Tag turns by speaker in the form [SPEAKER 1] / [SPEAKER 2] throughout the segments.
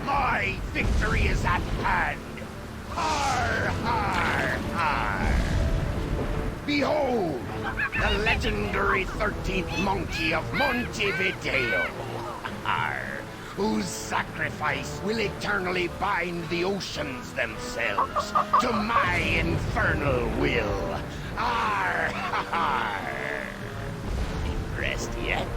[SPEAKER 1] My victory is at hand! Har, har, har! Behold, the legendary 13th monkey of Montevideo, har, whose sacrifice will eternally bind the oceans themselves to my infernal will. Har, har! Impressed yet?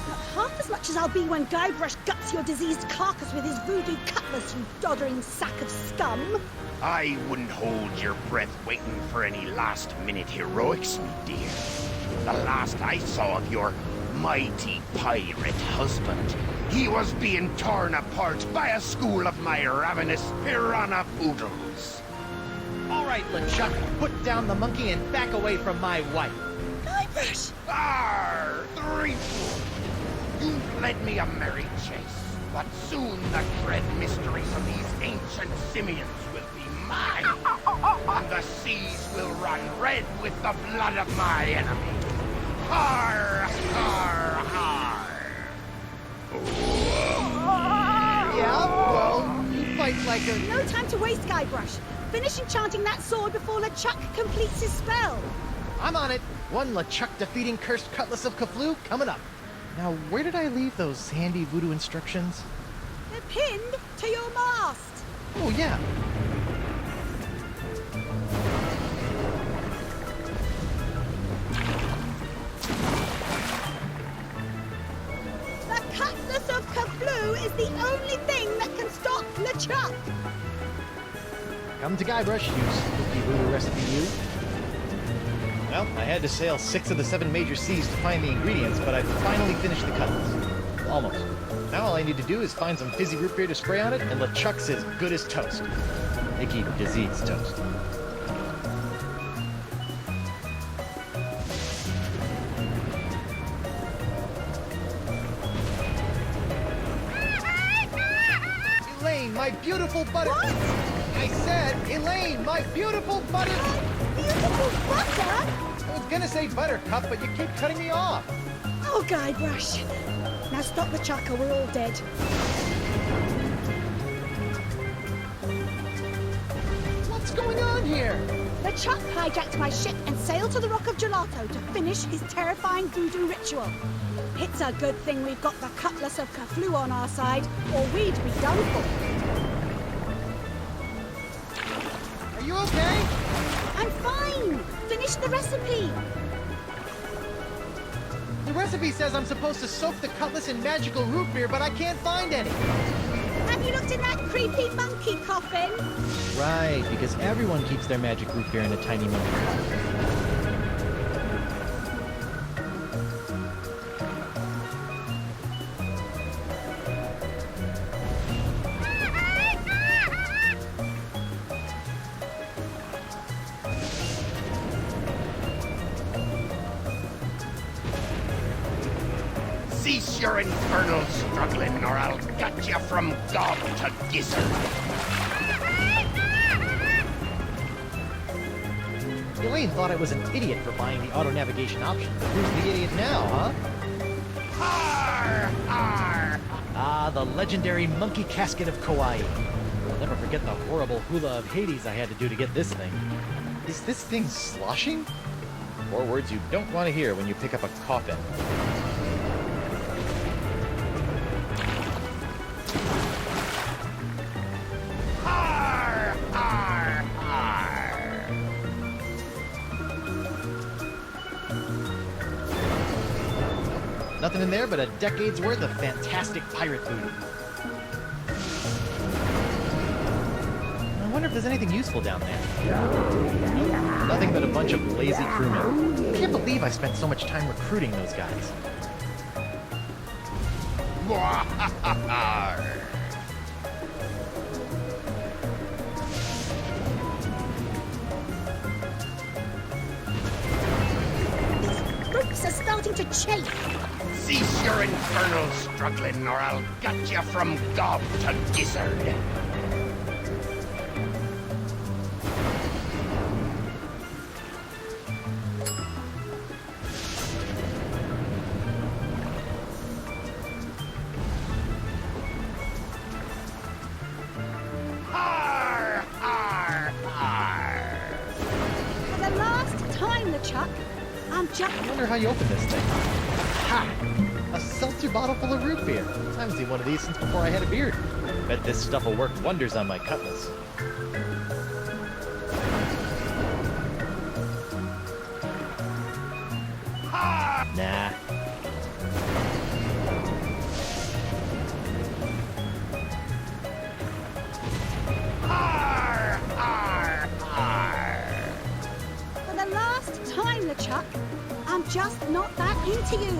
[SPEAKER 2] Not half as much as I'll be when Guybrush guts your diseased carcass with his voodoo cutlass, you doddering sack of scum.
[SPEAKER 1] I wouldn't hold your breath waiting for any last-minute heroics, me dear. The last I saw of your mighty pirate husband, he was being torn apart by a school of my ravenous piranha poodles.
[SPEAKER 3] All right, LeChuck, put down the monkey and back away from my wife.
[SPEAKER 2] Guybrush!
[SPEAKER 1] Arr, threefold! You've led me a merry chase, but soon the dread mysteries of these ancient simians will be mine, and the seas will run red with the blood of my enemy. Har, har, har!
[SPEAKER 3] Yeah, well, you fight like a...
[SPEAKER 2] No time to waste, Guybrush. Finish enchanting that sword before LeChuck completes his spell.
[SPEAKER 3] I'm on it. One LeChuck defeating cursed cutlass of Cthulhu coming up. Now, where did I leave those handy voodoo instructions?
[SPEAKER 2] They're pinned to your mast.
[SPEAKER 3] Oh, yeah.
[SPEAKER 2] The cutlass of Cthulhu is the only thing that can stop LeChuck.
[SPEAKER 3] Come to Guybrush, you spooky voodoo recipe you. Well, I had to sail 6 of the 7 major seas to find the ingredients, but I finally finished the cutlass. Almost. Now all I need to do is find some fizzy root beer to spray on it, and LeChuck's as good as toast. Icky disease toast. Elaine, my beautiful butter...
[SPEAKER 2] What?
[SPEAKER 3] I said, Elaine, my beautiful butter...
[SPEAKER 2] Beautiful butter?
[SPEAKER 3] I was gonna say buttercup, but you keep cutting me off.
[SPEAKER 2] Oh, Guybrush. Now stop LeChuck or we're all dead.
[SPEAKER 3] What's going on here?
[SPEAKER 2] LeChuck hijacked my ship and sailed to the Rock of Gelato to finish his terrifying voodoo ritual. It's a good thing we've got the Cutlass of Cthulhu on our side, or we'd be done for.
[SPEAKER 3] Are you okay?
[SPEAKER 2] I'm fine. Finish the recipe.
[SPEAKER 3] The recipe says I'm supposed to soak the cutlass in magical root beer, but I can't find any.
[SPEAKER 2] Have you looked in that creepy monkey coffin?
[SPEAKER 3] Right, because everyone keeps their magic root beer in a tiny monkey coffin.
[SPEAKER 1] Cease your infernal struggling, or I'll gut you from gob to gizzard.
[SPEAKER 3] Elaine thought I was an idiot for buying the auto-navigation option. Who's the idiot now, huh?
[SPEAKER 1] Har, har!
[SPEAKER 3] Ah, the legendary monkey casket of Kauai. I'll never forget the horrible hula of Hades I had to do to get this thing. Is this thing sloshing? 4 words you don't want to hear when you pick up a coffin.
[SPEAKER 1] Har, har, har!
[SPEAKER 3] Nothing in there but a decade's worth of fantastic pirate food. I wonder if there's anything useful down there. Nope, nothing but a bunch of lazy crewmen. I can't believe I spent so much time recruiting those guys.
[SPEAKER 1] Mwah-ha-ha-har!
[SPEAKER 2] Ropes are starting to chafe.
[SPEAKER 1] Cease your infernal struggling, or I'll gut you from gob to gizzard.
[SPEAKER 2] LeChuck. I'm just...
[SPEAKER 3] I wonder how you open this thing. Ha! A seltzer bottle full of root beer. I haven't seen one of these since before I had a beard. Bet this stuff will work wonders on my cutlass. Nah.
[SPEAKER 1] Arr, arr, arr.
[SPEAKER 2] For the last time, LeChuck, I'm just not that into you.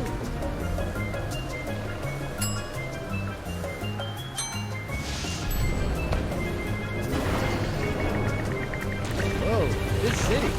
[SPEAKER 3] Whoa, this city.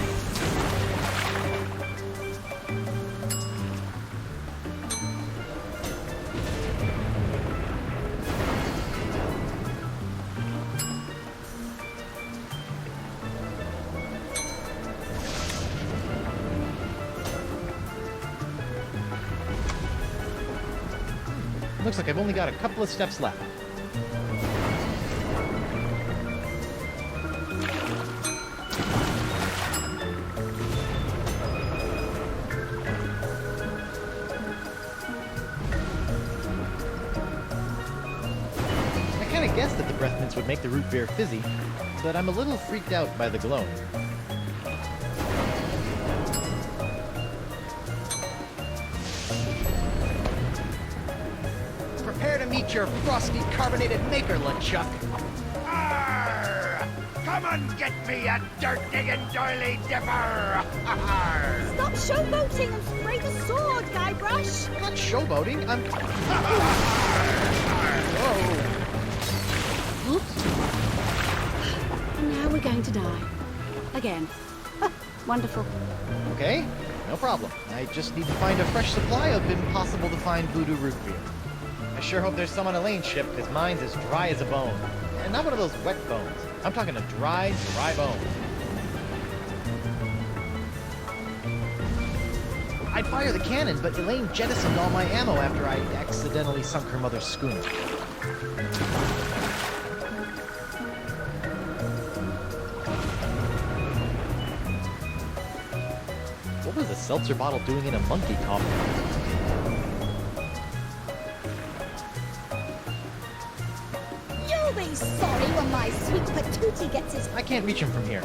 [SPEAKER 3] Looks like I've only got a couple of steps left. I kind of guessed that the breath mints would make the root beer fizzy, but I'm a little freaked out by the glow. Prepare to meet your frosty carbonated maker, LeChuck.
[SPEAKER 1] Arr! Come and get me a dirt-digging doily dipper! Arr!
[SPEAKER 2] Stop showboating and spray the sword, Guybrush.
[SPEAKER 3] I'm not showboating, I'm... Whoa! Oops.
[SPEAKER 2] And now we're going to die. Again. Wonderful.
[SPEAKER 3] Okay, no problem. I just need to find a fresh supply of impossible to find voodoo root beer. I sure hope there's some on Elaine's ship, because mine's as dry as a bone. And not one of those wet bones. I'm talking a dry bone. I'd fire the cannon, but Elaine jettisoned all my ammo after I accidentally sunk her mother's schooner. What was a seltzer bottle doing in a monkey coffin?
[SPEAKER 2] You'll be sorry when my sweet patootie gets his...
[SPEAKER 3] I can't reach him from here.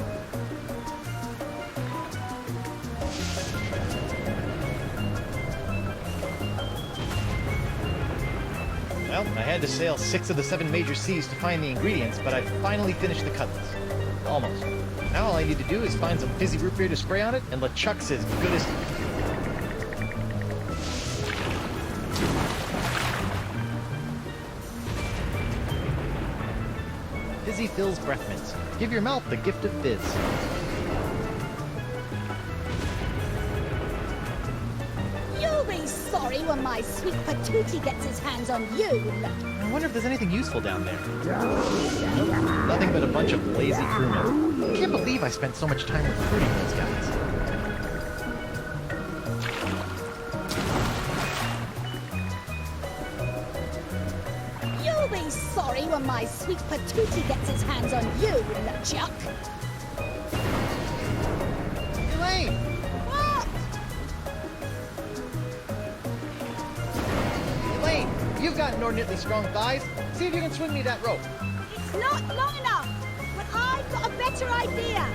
[SPEAKER 3] Well, I had to sail 6 of the 7 major seas to find the ingredients, but I finally finished the cutlass. Almost. Now all I need to do is find some fizzy root beer to spray on it, and LeChuck's as good as... Fizzy Phil's breath mints. Give your mouth the gift of fizz.
[SPEAKER 2] You'll be sorry when my sweet patootie gets his hands on you.
[SPEAKER 3] I wonder if there's anything useful down there. Nothing but a bunch of lazy crewmen. I can't believe I spent so much time recruiting those guys.
[SPEAKER 2] You'll be sorry when my sweet patootie gets his hands on you, LeChuck.
[SPEAKER 3] Elaine!
[SPEAKER 2] What?
[SPEAKER 3] Elaine! You've got inordinately strong thighs. See if you can swing me that rope.
[SPEAKER 2] It's not long enough, but I've got a better idea.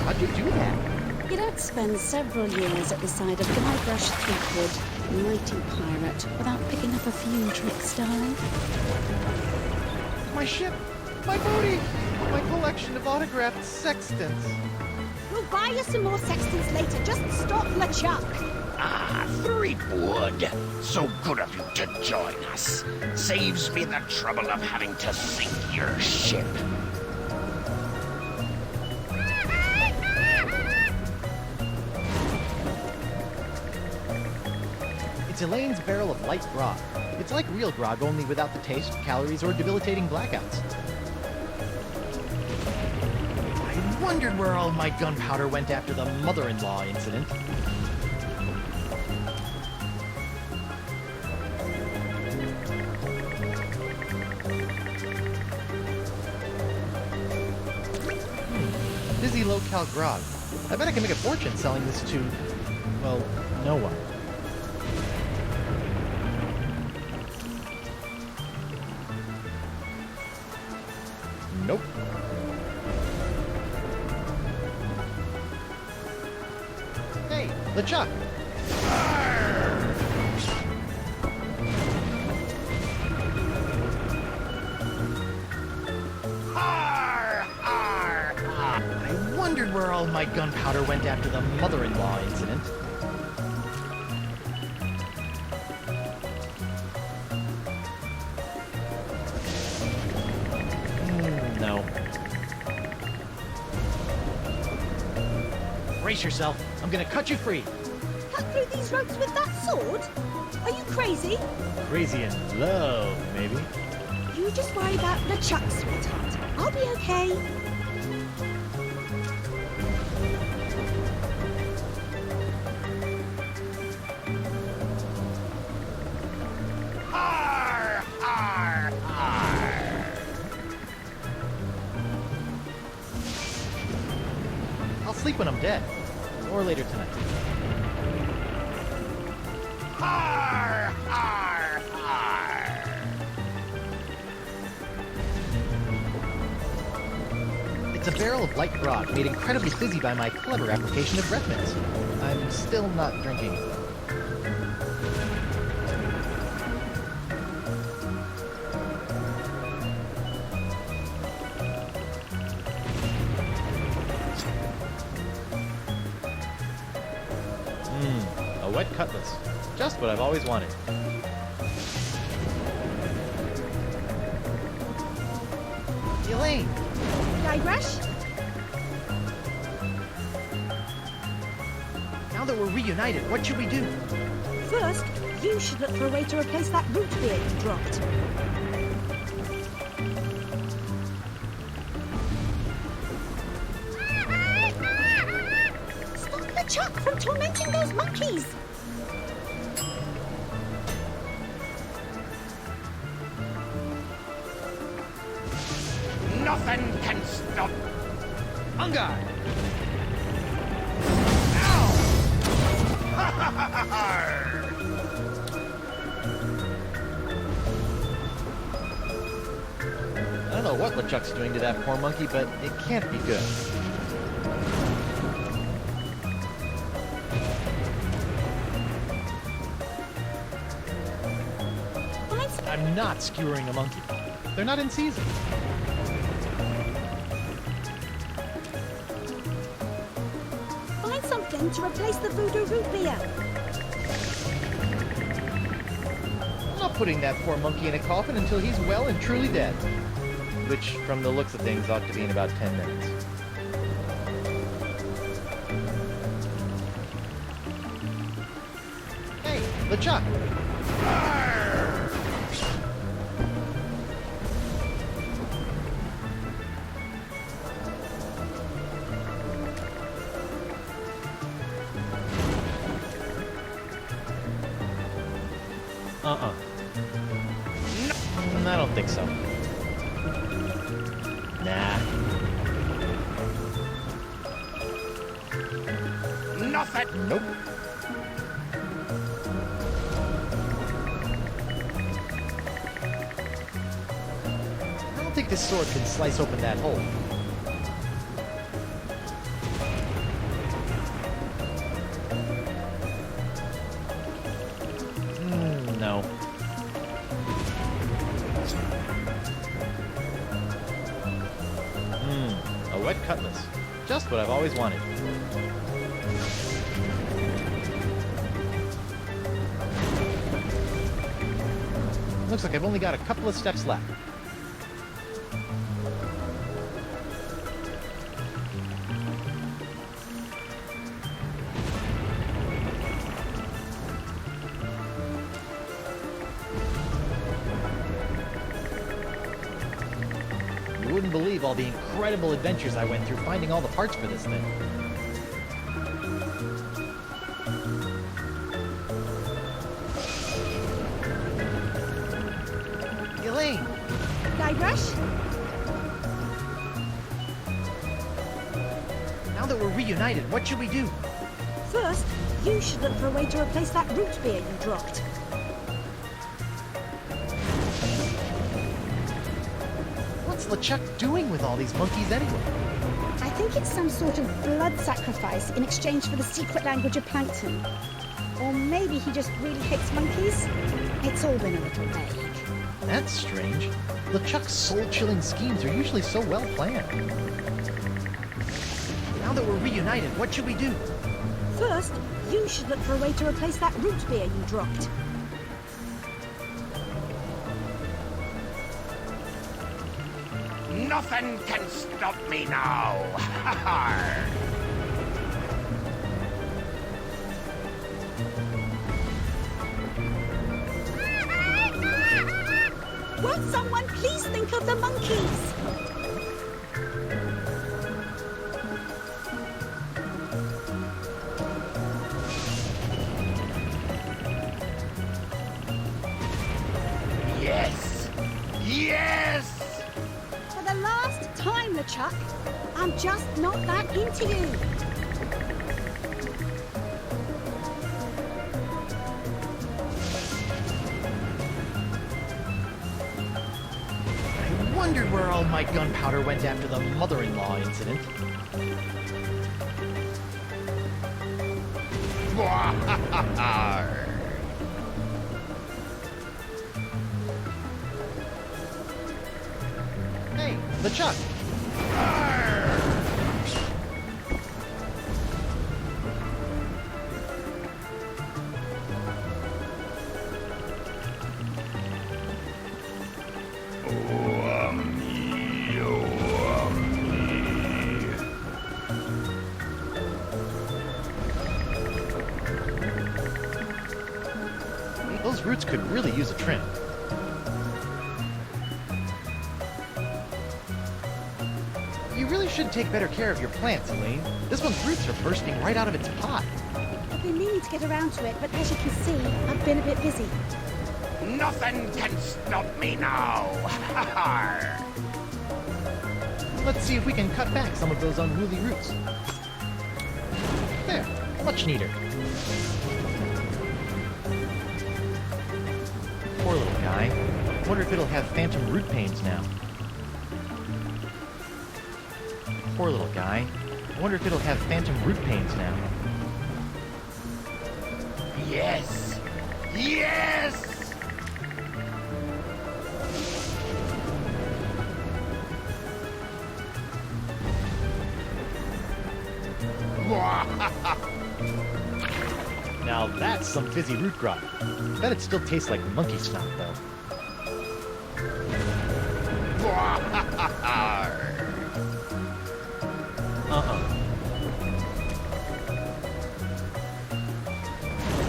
[SPEAKER 3] How'd you do that?
[SPEAKER 4] You don't spend several years at the side of Guybrush Threepwood, mighty pirate, without picking up a few tricks, darling.
[SPEAKER 3] My ship! My booty! My collection of autographed sextants.
[SPEAKER 2] We'll buy you some more sextants later. Just stop LeChuck.
[SPEAKER 1] Ah, Threepwood. So good of you to join us. Saves me the trouble of having to sink your ship.
[SPEAKER 3] It's Elaine's barrel of light grog. It's like real grog, only without the taste, calories, or debilitating blackouts. I wondered where all my gunpowder went after the mother-in-law incident. fizzy low-cal grog. I bet I can make a fortune selling this to, well, no one. Nope. Hey, LeChuck! I wondered where all my gunpowder went after the mother-in-law incident. No. Brace yourself. I'm gonna cut you free.
[SPEAKER 2] Cut through these ropes with that sword? Are you crazy?
[SPEAKER 3] Crazy in love, maybe.
[SPEAKER 2] You just worry about LeChuck, sweetheart. I'll be okay.
[SPEAKER 1] Har, har, har.
[SPEAKER 3] I'll sleep when I'm dead. Or later tonight.
[SPEAKER 1] Har, har, har.
[SPEAKER 3] It's a barrel of light grog made incredibly fizzy by my clever application of breath mints. I'm still not drinking it. A wet cutlass. Just what I've always wanted. Elaine!
[SPEAKER 2] Guybrush?
[SPEAKER 3] Now that we're reunited, what should we do?
[SPEAKER 2] First, you should look for a way to replace that root beer you dropped. Stop LeChuck from tormenting those monkeys!
[SPEAKER 1] Nothing can stop.
[SPEAKER 3] Ungar! I don't know what LeChuck's doing to that poor monkey, but it can't be good. I'm not skewering a monkey. They're not in season.
[SPEAKER 2] Find something to replace the voodoo root beer.
[SPEAKER 3] I'm not putting that poor monkey in a coffin until he's well and truly dead. Which, from the looks of things, ought to be in about 10 minutes. Hey, LeChuck! I don't think so. Nah.
[SPEAKER 1] Nothing.
[SPEAKER 3] Nope. I don't think this sword can slice open that hole. No. A wet cutlass. Just what I've always wanted. Looks like I've only got a couple of steps left. You wouldn't believe all the incredible adventures I went through finding all the parts for this thing. Elaine!
[SPEAKER 2] Guybrush?
[SPEAKER 3] that we're reunited, what should we do?
[SPEAKER 2] First, you should look for a way to replace that root beer you dropped.
[SPEAKER 3] What's LeChuck doing with all these monkeys anyway?
[SPEAKER 2] I think it's some sort of blood sacrifice in exchange for the secret language of plankton. Or maybe he just really hates monkeys? It's all been a little vague.
[SPEAKER 3] That's strange. LeChuck's soul-chilling schemes are usually so well planned. Now that we're reunited, what should we do?
[SPEAKER 2] First, you should look for a way to replace that root beer you dropped.
[SPEAKER 1] Nothing can stop me now.
[SPEAKER 2] Won't someone please think of the monkeys?
[SPEAKER 1] Yes! Yes!
[SPEAKER 2] For the last time, LeChuck, I'm just not that into you.
[SPEAKER 3] I wondered where all my gunpowder went after the mother-in-law incident. Hey, LeChuck! Those roots could really use a trim. You really should take better care of your plants, Elaine. This one's roots are bursting right out of its pot.
[SPEAKER 2] I've been meaning to get around to it, but as you can see, I've been a bit busy.
[SPEAKER 1] Nothing can stop me now.
[SPEAKER 3] Let's see if we can cut back some of those unruly roots. There, much neater. Poor little guy. Wonder if it'll have phantom root pains now. Poor little guy. I wonder if it'll have phantom root pains now.
[SPEAKER 1] Yes! Yes!
[SPEAKER 3] Now that's some fizzy root grog. Bet it still tastes like monkey snot, though.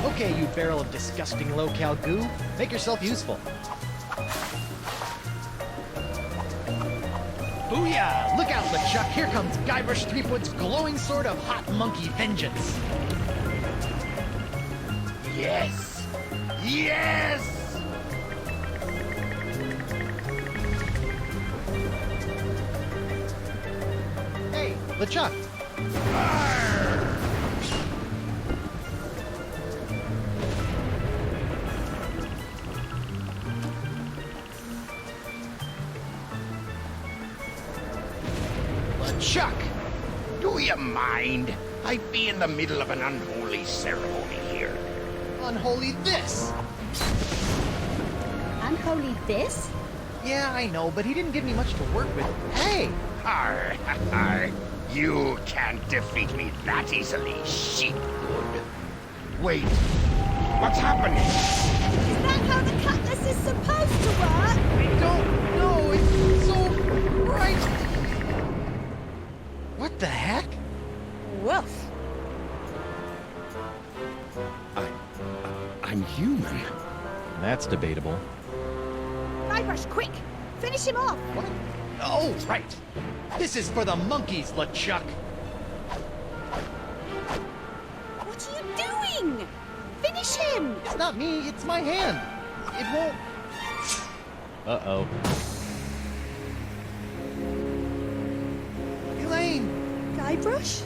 [SPEAKER 3] Okay, you barrel of disgusting low-cal goo. Make yourself useful. Booyah! Look out, LeChuck! Here comes Guybrush Threepwood's glowing sword of hot monkey vengeance!
[SPEAKER 1] Yes! Yes!
[SPEAKER 3] Hey, LeChuck!
[SPEAKER 1] LeChuck! Do you mind? I'd be in the middle of an unholy ceremony here.
[SPEAKER 3] Unholy this!
[SPEAKER 2] Unholy this?
[SPEAKER 3] Yeah, I know, but he didn't give me much to work with. Hey!
[SPEAKER 1] Arr, arr. You can't defeat me that easily, sheepwood. Wait, what's happening?
[SPEAKER 2] Is that how the cutlass is supposed to work?
[SPEAKER 3] I don't know, it's so bright! What the heck?
[SPEAKER 2] Woof.
[SPEAKER 1] I'm human.
[SPEAKER 3] That's debatable.
[SPEAKER 2] Guybrush, quick! Finish him off!
[SPEAKER 3] What? Oh, right! This is for the monkeys, LeChuck!
[SPEAKER 2] What are you doing? Finish him!
[SPEAKER 3] It's not me, it's my hand! It won't... Uh-oh. Elaine!
[SPEAKER 2] Guybrush?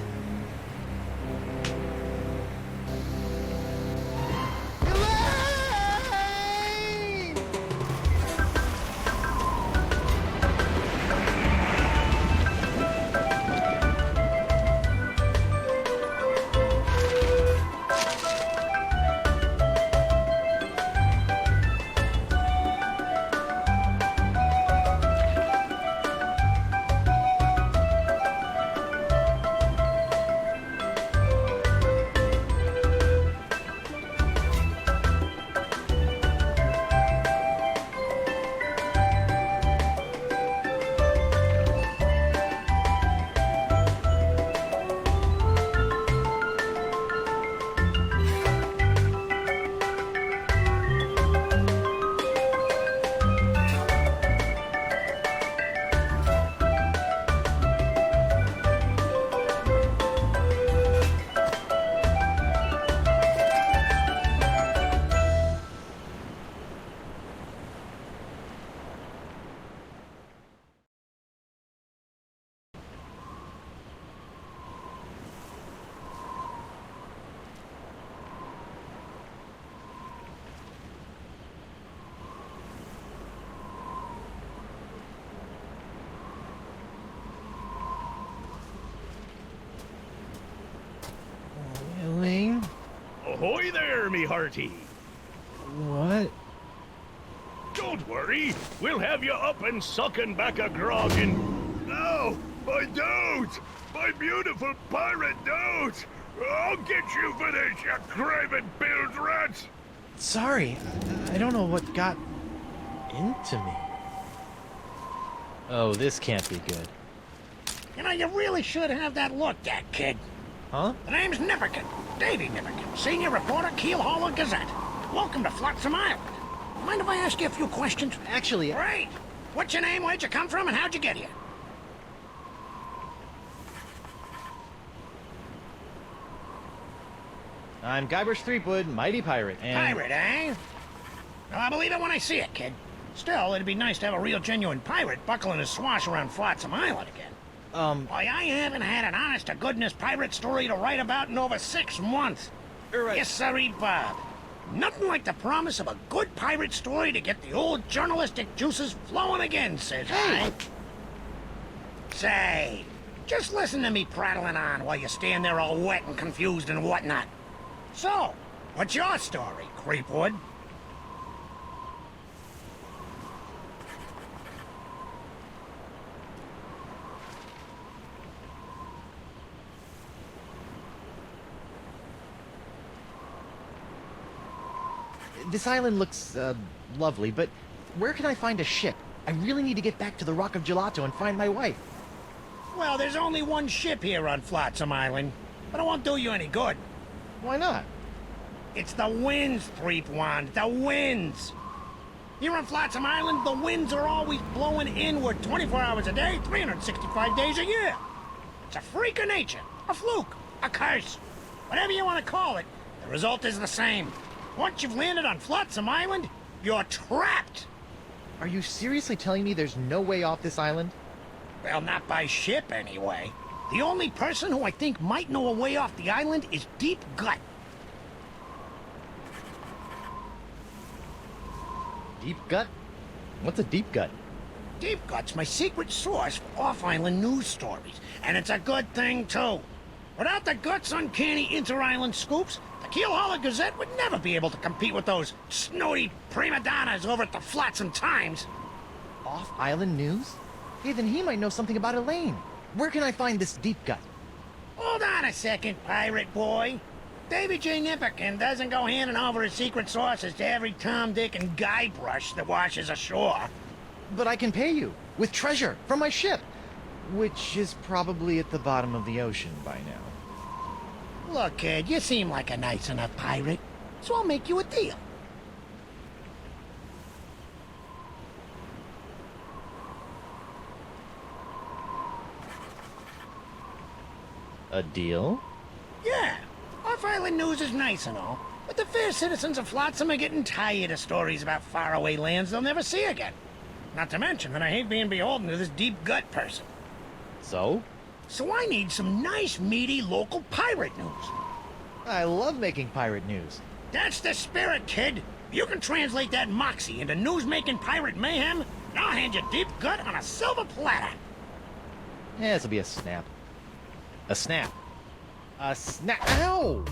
[SPEAKER 5] me hearty.
[SPEAKER 3] What?
[SPEAKER 5] Don't worry, we'll have you up and sucking back a grog and... No, my note! My beautiful pirate note! I'll get you for this, you craven billed rat!
[SPEAKER 3] Sorry, I don't know what got into me. Oh, this can't be good.
[SPEAKER 6] You know, you really should have that looked at, kid.
[SPEAKER 3] Huh?
[SPEAKER 6] The name's Nipperkin. Davy Nipperkin, senior reporter, Keel Hauler Gazette. Welcome to Flotsam Island. Mind if I ask you a few questions?
[SPEAKER 3] Actually,
[SPEAKER 6] Great. What's your name, where'd you come from, and how'd you get here?
[SPEAKER 3] I'm Guybrush Threepwood, mighty pirate, and...
[SPEAKER 6] Pirate, eh? Well, I believe it when I see it, kid. Still, it'd be nice to have a real genuine pirate buckling his swash around Flotsam Island again. Why, I haven't had an honest-to-goodness pirate story to write about in over 6 months.
[SPEAKER 3] Right.
[SPEAKER 6] Yes, sirree, Bob. Nothing like the promise of a good pirate story to get the old journalistic juices flowing again, says I. Say, just listen to me prattling on while you stand there all wet and confused and whatnot. So, what's your story, Creepwood?
[SPEAKER 3] This island looks, lovely, but where can I find a ship? I really need to get back to the Rock of Gelato and find my wife.
[SPEAKER 6] Well, there's only one ship here on Flotsam Island, but it won't do you any good.
[SPEAKER 3] Why not?
[SPEAKER 6] It's the winds, Threepwand, the winds! Here on Flotsam Island, the winds are always blowing inward 24 hours a day, 365 days a year. It's a freak of nature, a fluke, a curse. Whatever you want to call it, the result is the same. Once you've landed on Flotsam Island, you're trapped!
[SPEAKER 3] Are you seriously telling me there's no way off this island?
[SPEAKER 6] Well, not by ship, anyway. The only person who I think might know a way off the island is Deep Gut.
[SPEAKER 3] Deep gut? What's a deep gut?
[SPEAKER 6] Deep Gut's my secret source for off-island news stories, and it's a good thing, too. Without the Gut's uncanny inter-island scoops, the Keel Hauler Gazette would never be able to compete with those snooty prima donnas over at the Flotsam Times.
[SPEAKER 3] Off-island news? Hey, then he might know something about Elaine. Where can I find this deep gut?
[SPEAKER 6] Hold on a second, pirate boy. Davy J. Nipperkin doesn't go handing over his secret sources to every Tom, Dick, and Guybrush that washes ashore.
[SPEAKER 3] But I can pay you with treasure from my ship, which is probably at the bottom of the ocean by now.
[SPEAKER 6] Look, kid, you seem like a nice enough pirate, so I'll make you a deal.
[SPEAKER 3] A deal?
[SPEAKER 6] Yeah, off-island news is nice and all, but the fair citizens of Flotsam are getting tired of stories about faraway lands they'll never see again. Not to mention that I hate being beholden to this Deep Gut person.
[SPEAKER 3] So?
[SPEAKER 6] So I need some nice, meaty, local pirate news.
[SPEAKER 3] I love making pirate news.
[SPEAKER 6] That's the spirit, kid. You can translate that moxie into news-making pirate mayhem, and I'll hand you Deep Gut on a silver platter.
[SPEAKER 3] Yeah, this'll be a snap. A snap. A snap. Ow!